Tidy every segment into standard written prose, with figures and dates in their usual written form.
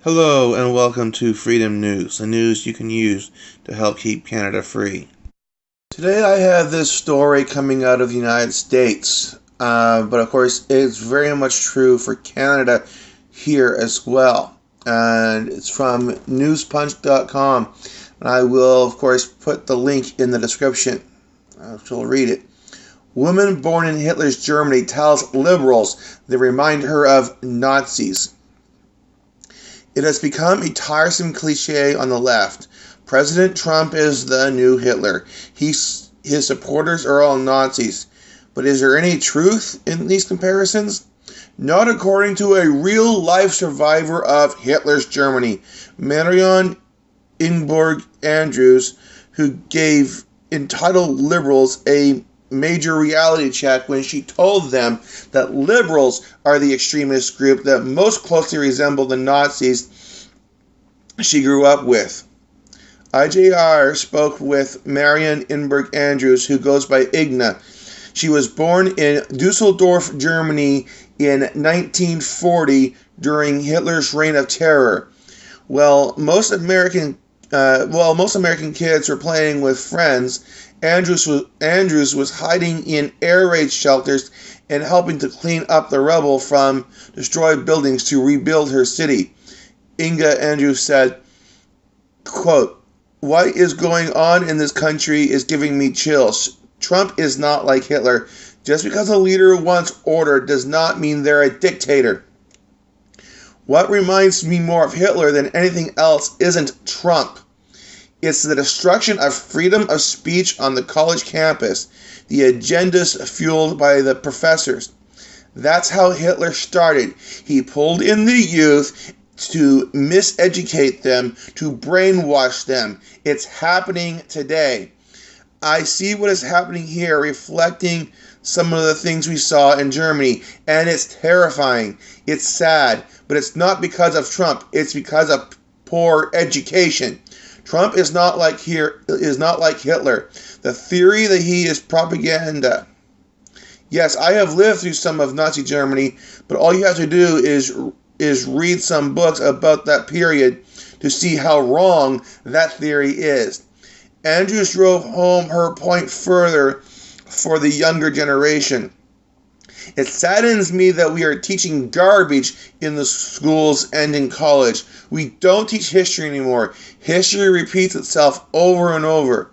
Hello and welcome to Freedom News, the news you can use to help keep Canada free. Today I have this story coming out of the United States, but of course it's very much true for Canada here as well. And it's from newspunch.com, and I will of course put the link in the description. I shall read it. Woman born in Hitler's Germany tells liberals they remind her of Nazis. It has become a tiresome cliche on the left. President Trump is the new Hitler. His supporters are all Nazis. But is there any truth in these comparisons? Not according to a real-life survivor of Hitler's Germany, Marion Ingborg Andrews, who gave entitled liberals a major reality check when she told them that liberals are the extremist group that most closely resemble the Nazis she grew up with. IJR spoke with Marion Ingborg Andrews, who goes by Igna. She was born in Dusseldorf, Germany in 1940 during Hitler's reign of terror. Most American kids were playing with friends. Andrews was hiding in air raid shelters and helping to clean up the rubble from destroyed buildings to rebuild her city. Inga Andrews said, quote, "What is going on in this country is giving me chills. Trump is not like Hitler. Just because a leader wants order does not mean they're a dictator. What reminds me more of Hitler than anything else isn't Trump. It's the destruction of freedom of speech on the college campus, the agendas fueled by the professors. That's how Hitler started. He pulled in the youth to miseducate them, to brainwash them. It's happening today. I see what is happening here, reflecting some of the things we saw in Germany, and it's terrifying. It's sad, but it's not because of Trump. It's because of poor education. Trump is not like Hitler. The theory that he is propaganda. Yes, I have lived through some of Nazi Germany, but all you have to do is read some books about that period to see how wrong that theory is. Andrews drove home her point further for the younger generation. It saddens me that we are teaching garbage in the schools and in college. We don't teach history anymore. History repeats itself over and over.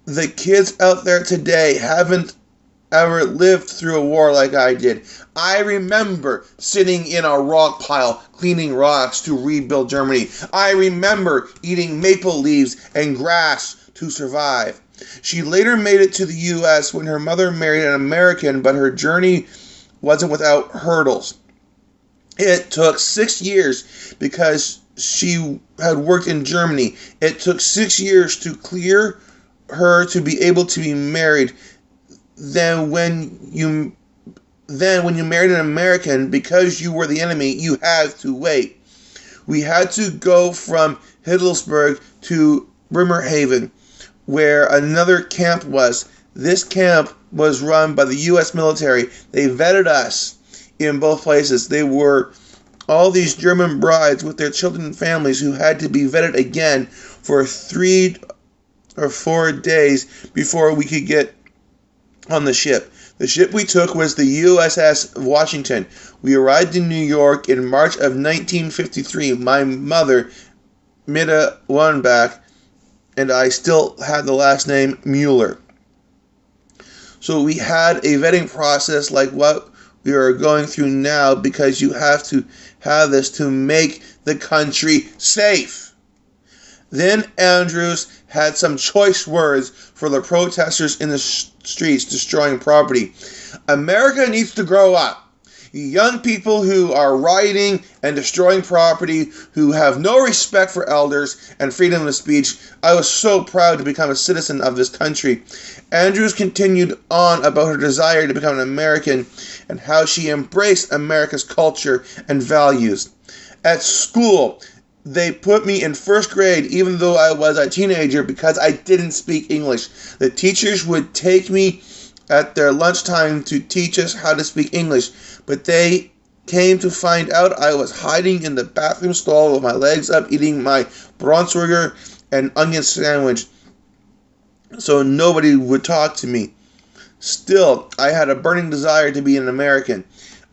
The kids out there today haven't ever lived through a war like I did. I remember sitting in a rock pile, cleaning rocks to rebuild Germany. I remember eating maple leaves and grass to survive. She later made it to the U.S. when her mother married an American, but her journey wasn't without hurdles. It took 6 years because she had worked in Germany. It took 6 years to clear her to be able to be married. Then when you married an American, because you were the enemy, you had to wait. We had to go from Hiddlesburg to Bremerhaven, where another camp was. This camp was run by the U.S. military. They vetted us in both places. They were all these German brides with their children and families who had to be vetted again for 3 or 4 days before we could get on the ship. The ship we took was the USS Washington. We arrived in New York in March of 1953. My mother, Mida Wannbach, and I still had the last name Mueller. So we had a vetting process like what we are going through now, because you have to have this to make the country safe. Then Andrews had some choice words for the protesters in the streets destroying property. America needs to grow up. Young people who are rioting and destroying property, who have no respect for elders and freedom of speech. I was so proud to become a citizen of this country. Andrews continued on about her desire to become an American and how she embraced America's culture and values. At school, they put me in first grade even though I was a teenager because I didn't speak English. The teachers would take me at their lunchtime to teach us how to speak English, but they came to find out, I was hiding in the bathroom stall with my legs up, eating my Braunschweiger and onion sandwich, so nobody would talk to me. Still, I had a burning desire to be an American.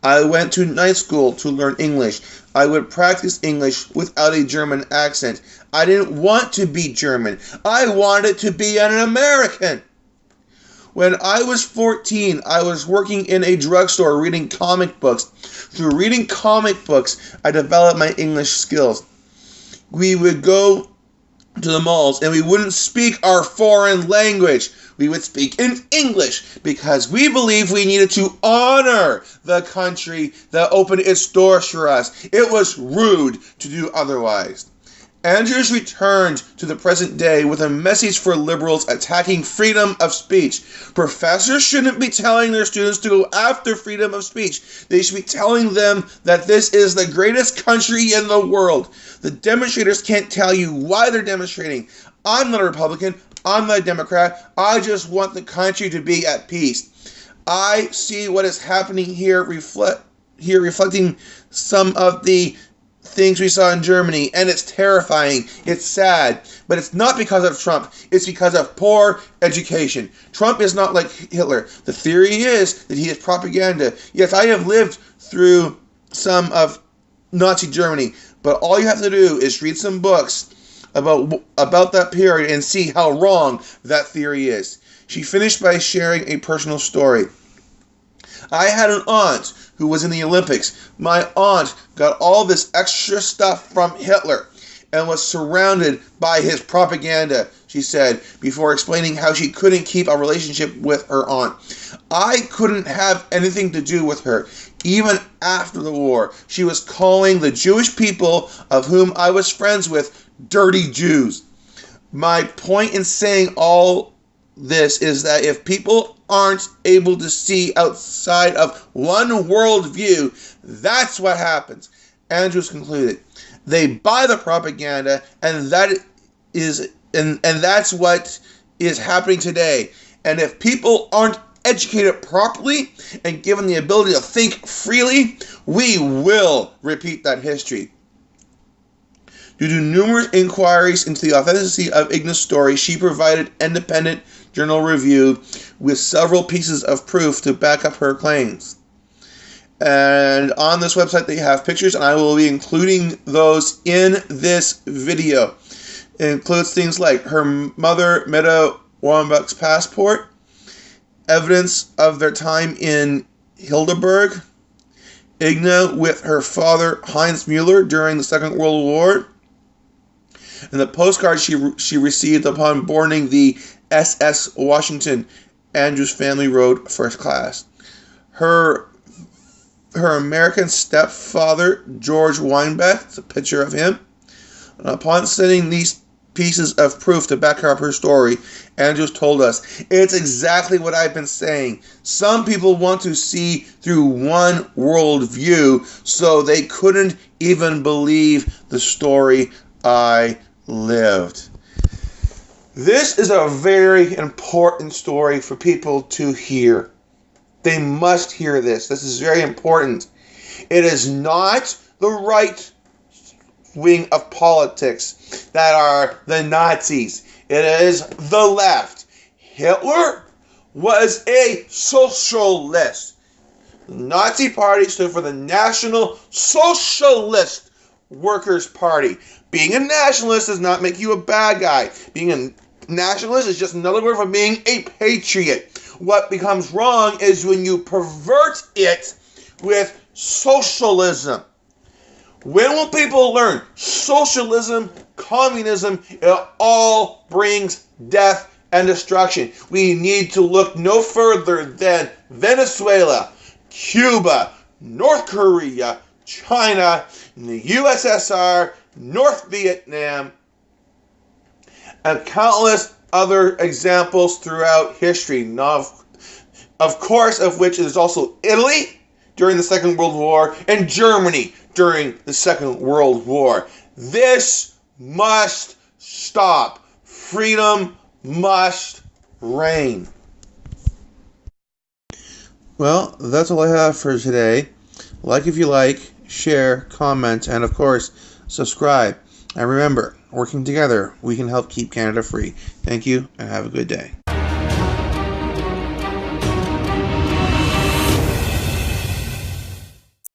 I went to night school to learn English. I would practice English without a German accent. I didn't want to be German. I wanted to be an American. When I was 14, I was working in a drugstore reading comic books. Through reading comic books, I developed my English skills. We would go to the malls and we wouldn't speak our foreign language. We would speak in English because we believed we needed to honor the country that opened its doors for us. It was rude to do otherwise. Andrews returned to the present day with a message for liberals attacking freedom of speech. Professors shouldn't be telling their students to go after freedom of speech. They should be telling them that this is the greatest country in the world. The demonstrators can't tell you why they're demonstrating. I'm not a Republican. I'm not a Democrat. I just want the country to be at peace. I see what is happening here, reflecting some of the things we saw in Germany, and it's terrifying. It's sad, but it's not because of Trump. It's because of poor education. Trump is not like Hitler. The theory is that he is propaganda. Yes, I have lived through some of Nazi Germany, but all you have to do is read some books about that period and see how wrong that theory is. She finished by sharing a personal story. I had an aunt who was in the Olympics. My aunt got all this extra stuff from Hitler and was surrounded by his propaganda, she said, before explaining how she couldn't keep a relationship with her aunt. I couldn't have anything to do with her. Even after the war, she was calling the Jewish people of whom I was friends with dirty Jews. My point in saying all this is that if people aren't able to see outside of one worldview, that's what happens. Andrews concluded. They buy the propaganda, and that's what is happening today. And if people aren't educated properly and given the ability to think freely, we will repeat that history. Due to numerous inquiries into the authenticity of Igna's story, she provided independent journal review with several pieces of proof to back up her claims. And on this website they have pictures, and I will be including those in this video. It includes things like her mother, Meta Wambach's passport, evidence of their time in Hildeberg, Igna with her father Heinz Mueller during the Second World War, and the postcard she received upon boarding the SS Washington. Andrews family rode first class. Her American stepfather, George Weinbach, it's a picture of him. And upon sending these pieces of proof to back up her story, Andrews told us, it's exactly what I've been saying. Some people want to see through one worldview, so they couldn't even believe the story I lived. This is a very important story for people to hear. They must hear this. This is very important. It is not the right wing of politics that are the Nazis. It is the left. Hitler was a socialist. The Nazi Party stood for the National Socialist Workers' Party. Being a nationalist does not make you a bad guy. Being a nationalist is just another word for being a patriot. What becomes wrong is when you pervert it with socialism. When will people learn? Socialism, communism, it all brings death and destruction. We need to look no further than Venezuela, Cuba, North Korea, China, the USSR, North Vietnam, and countless other examples throughout history. Now, of course, of which is also Italy during the Second World War and Germany during the Second World War. This must stop. Freedom must reign. Well, that's all I have for today. Like if you like, share, comment, and of course, subscribe. And remember, working together, we can help keep Canada free. Thank you, and have a good day.